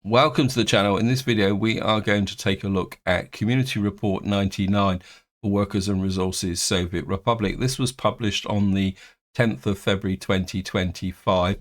Welcome to the channel. In this video we are going to take a look at Community Report 99 for Workers and Resources Soviet Republic. This was published on the 10th of February 2025.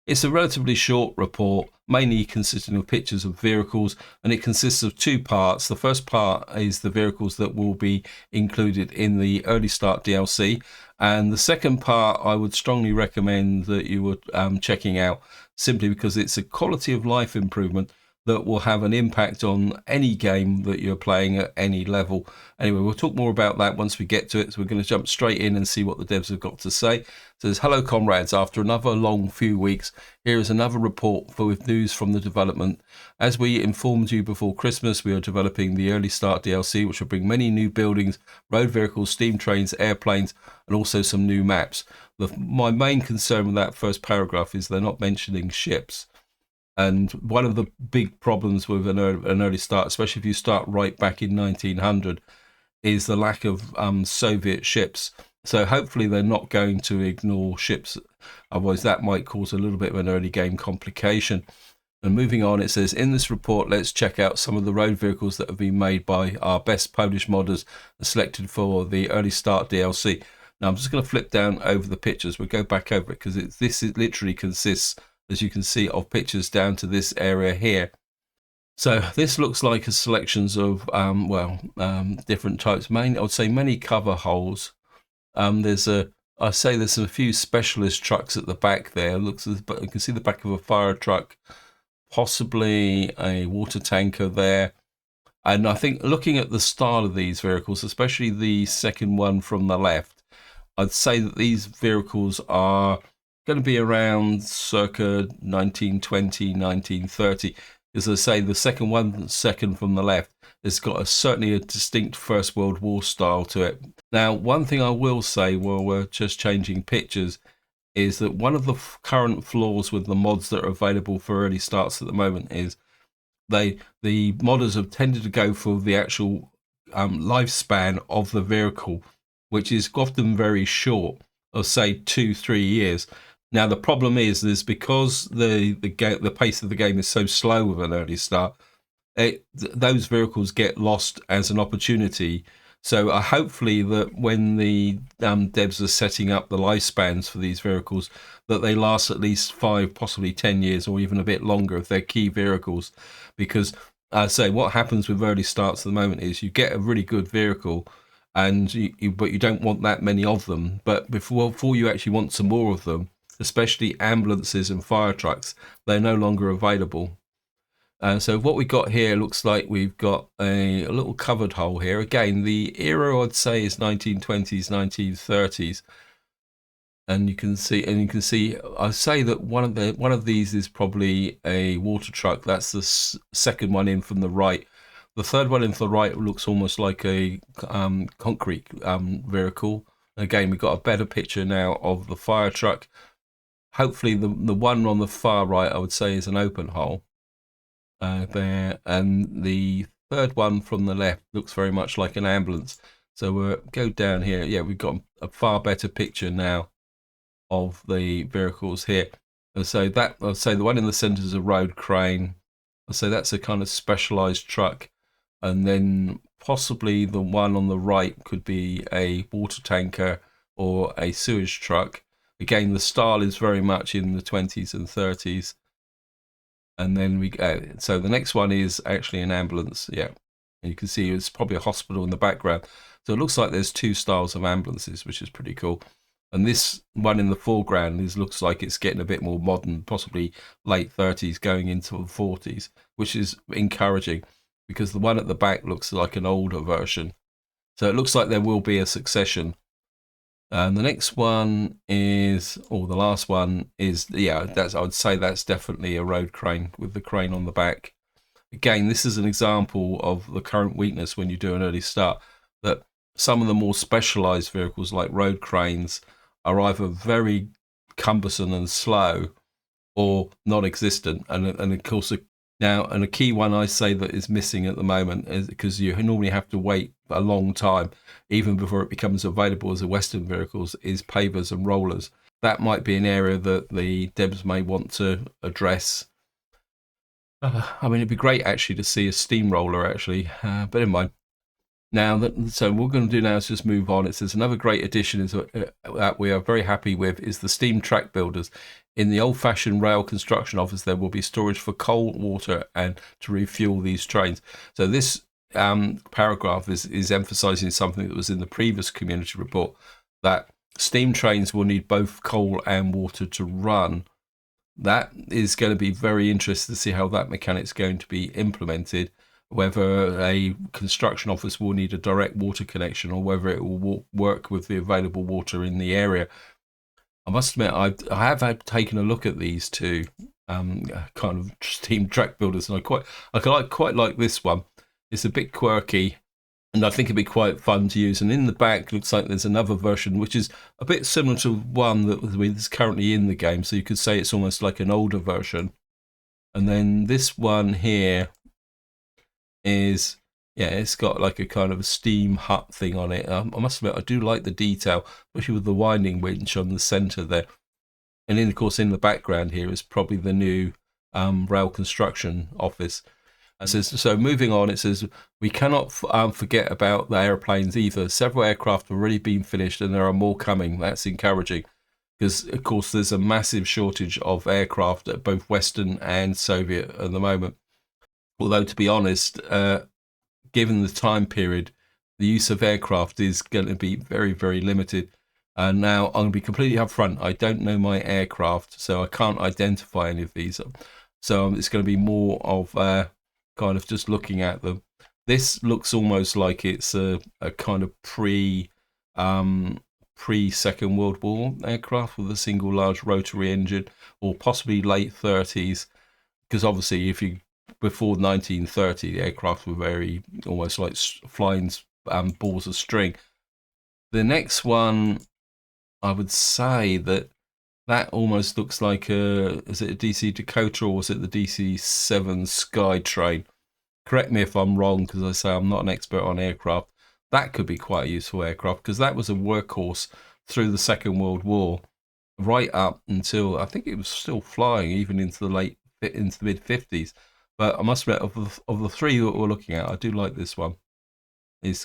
It's a relatively short report, mainly consisting of pictures of vehicles, and it consists of two parts. The first part is the vehicles that will be included in the early start DLC, and the second part I would strongly recommend that you would checking out, simply because it's a quality of life improvement that will have an impact on any game that you're playing at any level. Anyway, we'll talk more about that once we get to it. So we're going to jump straight in and see what the devs have got to say. It says, hello comrades, after another long few weeks, here is another report with news from the development. As we informed you before Christmas, we are developing the early start DLC, which will bring many new buildings, road vehicles, steam trains, airplanes, and also some new maps. My main concern with that first paragraph is they're not mentioning ships. And one of the big problems with an early start, especially if you start right back in 1900, is the lack of Soviet ships. So hopefully they're not going to ignore ships. Otherwise that might cause a little bit of an early game complication. And moving on, it says, in this report, let's check out some of the road vehicles that have been made by our best Polish modders and selected for the early start DLC. Now I'm just going to flip down over the pictures. We'll go back over it because this literally consists, as you can see, of pictures down to this area here. So this looks like a selections of different types. I would say many cover holes. There's a few specialist trucks at the back there. But you can see the back of a fire truck, possibly a water tanker there. And I think looking at the style of these vehicles, especially the second one from the left, I'd say that these vehicles are going to be around circa 1920, 1930. As I say, the second from the left, has got certainly a distinct First World War style to it. Now, one thing I will say while we're just changing pictures is that one of the current flaws with the mods that are available for early starts at the moment is the modders have tended to go for the actual lifespan of the vehicle, which is often very short, of say 2-3 years. Now the problem is because the pace of the game is so slow with an early start, those vehicles get lost as an opportunity. So hopefully that when the devs are setting up the lifespans for these vehicles, that they last at least 5, possibly 10 years, or even a bit longer if they're key vehicles. Because say what happens with early starts at the moment is you get a really good vehicle, and but you don't want that many of them. But before you actually want some more of them, especially ambulances and fire trucks, they're no longer available. So what we got here looks like we've got a little covered hole here. Again, the era I'd say is 1920s, 1930s, and you can see. I say that one of these is probably a water truck. That's the second one in from the right. The third one in from the right looks almost like a concrete vehicle. Again, we've got a better picture now of the fire truck. Hopefully the one on the far right, I would say, is an open hole there, and the third one from the left looks very much like an ambulance. So we'll go down here. Yeah, we've got a far better picture now of the vehicles here. And so that, I'd say the one in the center is a road crane. I'd say that's a kind of specialized truck. And then possibly the one on the right could be a water tanker or a sewage truck. Again, the style is very much in the 20s and 30s. And then we go, so the next one is actually an ambulance. Yeah, and you can see it's probably a hospital in the background. So it looks like there's two styles of ambulances, which is pretty cool. And this one in the foreground looks like it's getting a bit more modern, possibly late 30s going into the 40s, which is encouraging, because the one at the back looks like an older version. So it looks like there will be a succession. And the next one is, or the last one is, yeah, I would say that's definitely a road crane with the crane on the back. Again, this is an example of the current weakness when you do an early start, that some of the more specialized vehicles like road cranes are either very cumbersome and slow or non-existent. And of course, a key one I say that is missing at the moment is because you normally have to wait a long time, even before it becomes available as a Western vehicles, is pavers and rollers. That might be an area that the devs may want to address I mean, it'd be great actually to see a steamroller actually, but in mind. Now, so what we're going to do now is just move on. It says another great addition is that we are very happy with is the steam track builders. In the old-fashioned rail construction office, there will be storage for coal, water, and to refuel these trains. So this paragraph is emphasising something that was in the previous community report, that steam trains will need both coal and water to run. That is going to be very interesting to see how that mechanic's going to be implemented, whether a construction office will need a direct water connection or whether it will work with the available water in the area. I must admit, I have taken a look at these two kind of steam track builders, and I quite like this one. It's a bit quirky, and I think it'd be quite fun to use. And in the back, looks like there's another version which is a bit similar to one that is currently in the game. So you could say it's almost like an older version. And then this one here is, yeah, it's got like a kind of a steam hut thing on it. I must admit, I do like the detail, especially with the winding winch on the center there. And then, of course, in the background here is probably the new rail construction office. It says, so moving on, it says, we cannot forget about the airplanes either. Several aircraft have already been finished and there are more coming. That's encouraging because, of course, there's a massive shortage of aircraft at both Western and Soviet at the moment. Although, to be honest, given the time period, the use of aircraft is going to be very, very limited. And now I'm going to be completely upfront. I don't know my aircraft, so I can't identify any of these. So it's going to be more of kind of just looking at them. This looks almost like it's a kind of pre-Second World War aircraft with a single large rotary engine, or possibly late 30s. Because obviously, if you before 1930, the aircraft were very almost like flying balls of string. The next one, I would say that almost looks like is it a DC Dakota or was it the DC-7 Skytrain? Correct me if I'm wrong, because I say I'm not an expert on aircraft. That could be quite a useful aircraft because that was a workhorse through the Second World War, right up until I think it was still flying even into the mid 50s. But I must admit, of the three that we're looking at, I do like this one. It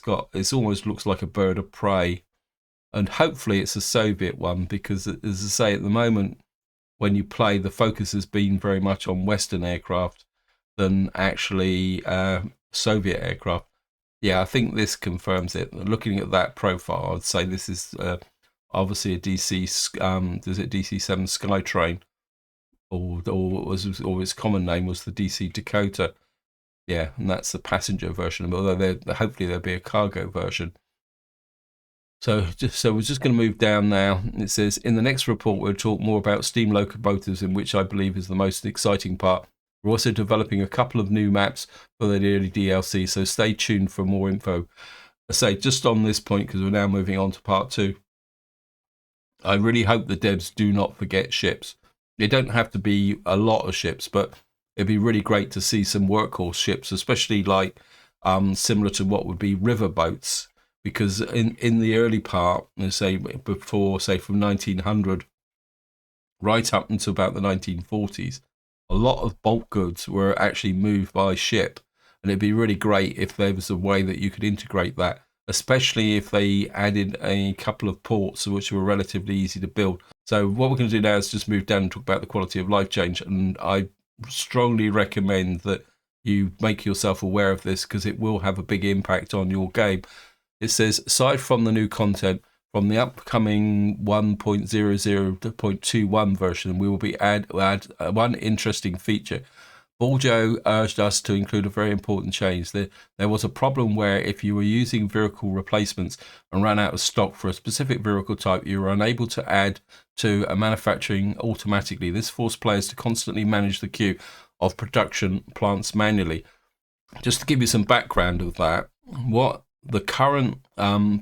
almost looks like a bird of prey, and hopefully it's a Soviet one because, as I say, at the moment when you play, the focus has been very much on Western aircraft than actually Soviet aircraft. Yeah, I think this confirms it. Looking at that profile, I'd say this is obviously a DC. Is it DC-7 Skytrain? Or its common name was the DC Dakota. Yeah, and that's the passenger version. Although hopefully there'll be a cargo version. So we're just going to move down now. It says in the next report we'll talk more about steam locomotives, in which I believe is the most exciting part. We're also developing a couple of new maps for the early DLC, so stay tuned for more info. I say just on this point, because we're now moving on to part 2. I really hope the devs do not forget ships. They don't have to be a lot of ships, but it'd be really great to see some workhorse ships, especially like similar to what would be river boats. Because in the early part, say before, say from 1900 right up until about the 1940s, a lot of bulk goods were actually moved by ship, and it'd be really great if there was a way that you could integrate that, especially if they added a couple of ports which were relatively easy to build. So what we're going to do now is just move down and talk about the quality of life change, and I strongly recommend that you make yourself aware of this because it will have a big impact on your game. It says, aside from the new content, from the upcoming 1.00.21 version, we will be add one interesting feature. Baljo urged us to include a very important change. There was a problem where if you were using vehicle replacements and ran out of stock for a specific vehicle type, you were unable to add to a manufacturing automatically. This forced players to constantly manage the queue of production plants manually. Just to give you some background of that, what the current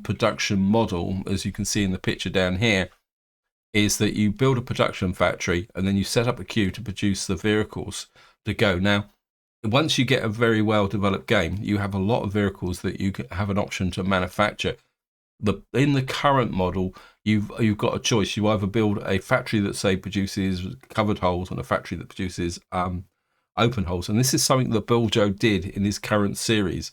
production model, as you can see in the picture down here, is that you build a production factory and then you set up a queue to produce the vehicles to go. Now, once you get a very well developed game, you have a lot of vehicles that you have an option to manufacture. In the current model, you've got a choice. You either build a factory that say produces covered holes and a factory that produces open holes. And this is something that Biljo did in his current series.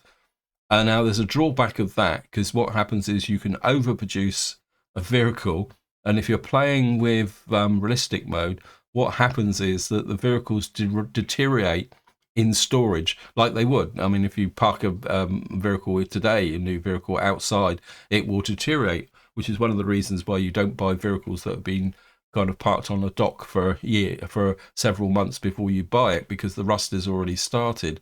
Now there's a drawback of that, because what happens is you can overproduce a vehicle, and if you're playing with realistic mode, what happens is that the vehicles deteriorate in storage like they would. I mean, if you park a vehicle today, a new vehicle outside, it will deteriorate, which is one of the reasons why you don't buy vehicles that have been kind of parked on a dock for several months before you buy it, because the rust has already started.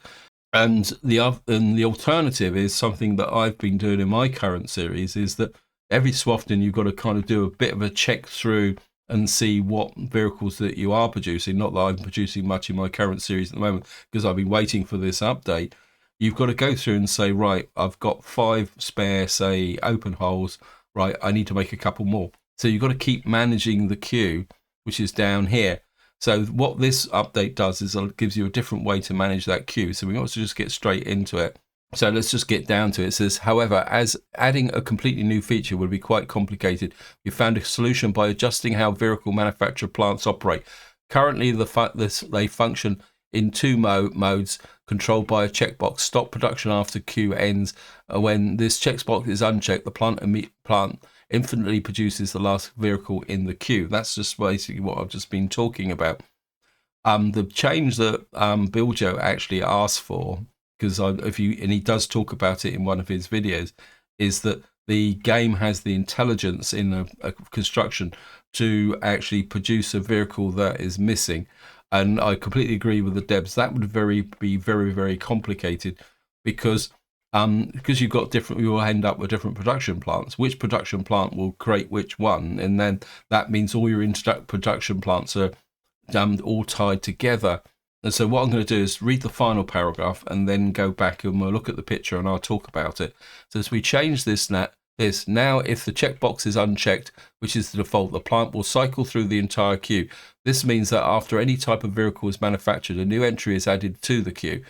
And the alternative is something that I've been doing in my current series, is that every so often you've got to kind of do a bit of a check through and see what vehicles that you are producing. Not that I'm producing much in my current series at the moment, because I've been waiting for this update. You've got to go through and say, right, I've got 5 spare, say, open holes. Right, I need to make a couple more. So you've got to keep managing the queue, which is down here. So what this update does is it gives you a different way to manage that queue. So we want to just get straight into it. So let's just get down to it. It says, however, as adding a completely new feature would be quite complicated, we found a solution by adjusting how vehicle manufacturer plants operate. Currently, they function in 2 modes, controlled by a checkbox. Stop production after queue ends. When this checkbox is unchecked, the plant infinitely produces the last vehicle in the queue. That's just basically what I've just been talking about. The change that Biljo actually asked for, because he does talk about it in one of his videos, is that the game has the intelligence in a construction to actually produce a vehicle that is missing. And I completely agree with the devs. That would be very, very complicated, because you've got you will end up with different production plants. Which production plant will create which one? And then that means all your production plants are all tied together. And so what I'm going to do is read the final paragraph and then go back and we'll look at the picture and I'll talk about it. So as we change this now, if the checkbox is unchecked, which is the default, the plant will cycle through the entire queue. This means that after any type of vehicle is manufactured, a new entry is added to the queue.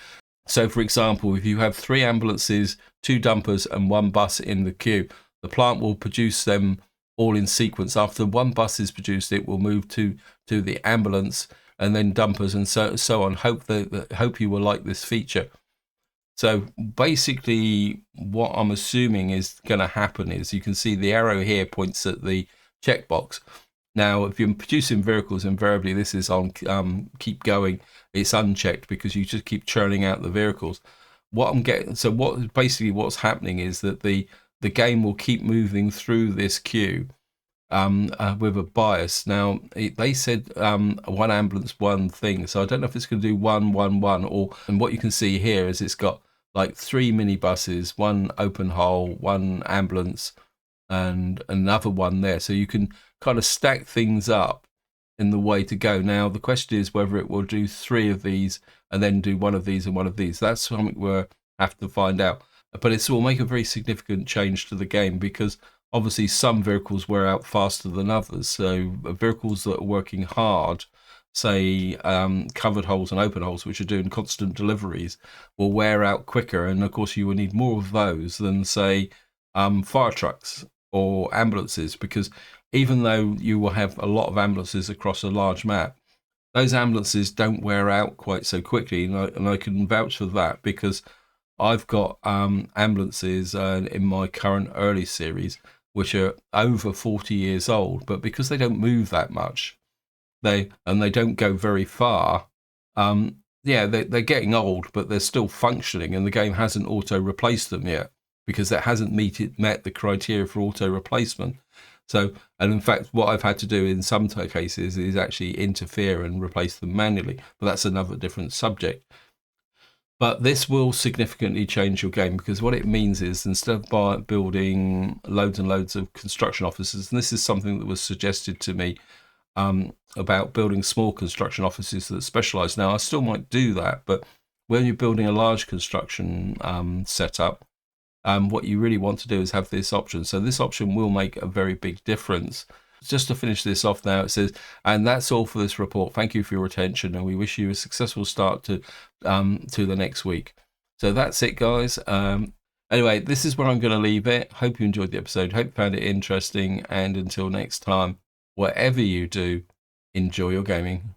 So, for example, if you have 3 ambulances, 2 dumpers, and 1 bus in the queue, the plant will produce them all in sequence. After 1 bus is produced, it will move to the ambulance and then dumpers and so on. Hope you will like this feature. So basically, what I'm assuming is going to happen is, you can see the arrow here points at the checkbox. Now, if you're producing vehicles, invariably this is on keep going. It's unchecked because you just keep churning out the vehicles. What's happening is that the game will keep moving through this queue with a bias. Now, they said 1 ambulance, 1 thing. So I don't know if it's going to do 1, 1, 1, and what you can see here is it's got like 3 minibuses, 1 open hole, 1 ambulance, and another one there. So you can kind of stack things up in the way to go. Now, the question is whether it will do 3 of these and then do 1 of these and 1 of these. That's something we'll have to find out. But it will make a very significant change to the game, because obviously some vehicles wear out faster than others. So vehicles that are working hard, say covered holes and open holes, which are doing constant deliveries, will wear out quicker. And of course you will need more of those than, say, fire trucks or ambulances, because even though you will have a lot of ambulances across a large map, those ambulances don't wear out quite so quickly. And I can vouch for that, because I've got ambulances in my current early series which are over 40 years old, but because they don't move that much, they don't go very far, they're getting old, but they're still functioning, and the game hasn't auto replaced them yet, because it hasn't met the criteria for auto replacement. So, and in fact, what I've had to do in some cases is actually interfere and replace them manually, but that's another different subject. But this will significantly change your game, because what it means is, instead of building loads and loads of construction offices, and this is something that was suggested to me about building small construction offices that specialize. Now, I still might do that, but when you're building a large construction setup, what you really want to do is have this option. So this option will make a very big difference. Just to finish this off now, it says, and that's all for this report. Thank you for your attention, and we wish you a successful start to the next week. So that's it, guys. Anyway, this is where I'm going to leave it. Hope you enjoyed the episode. Hope you found it interesting. And until next time, whatever you do, enjoy your gaming.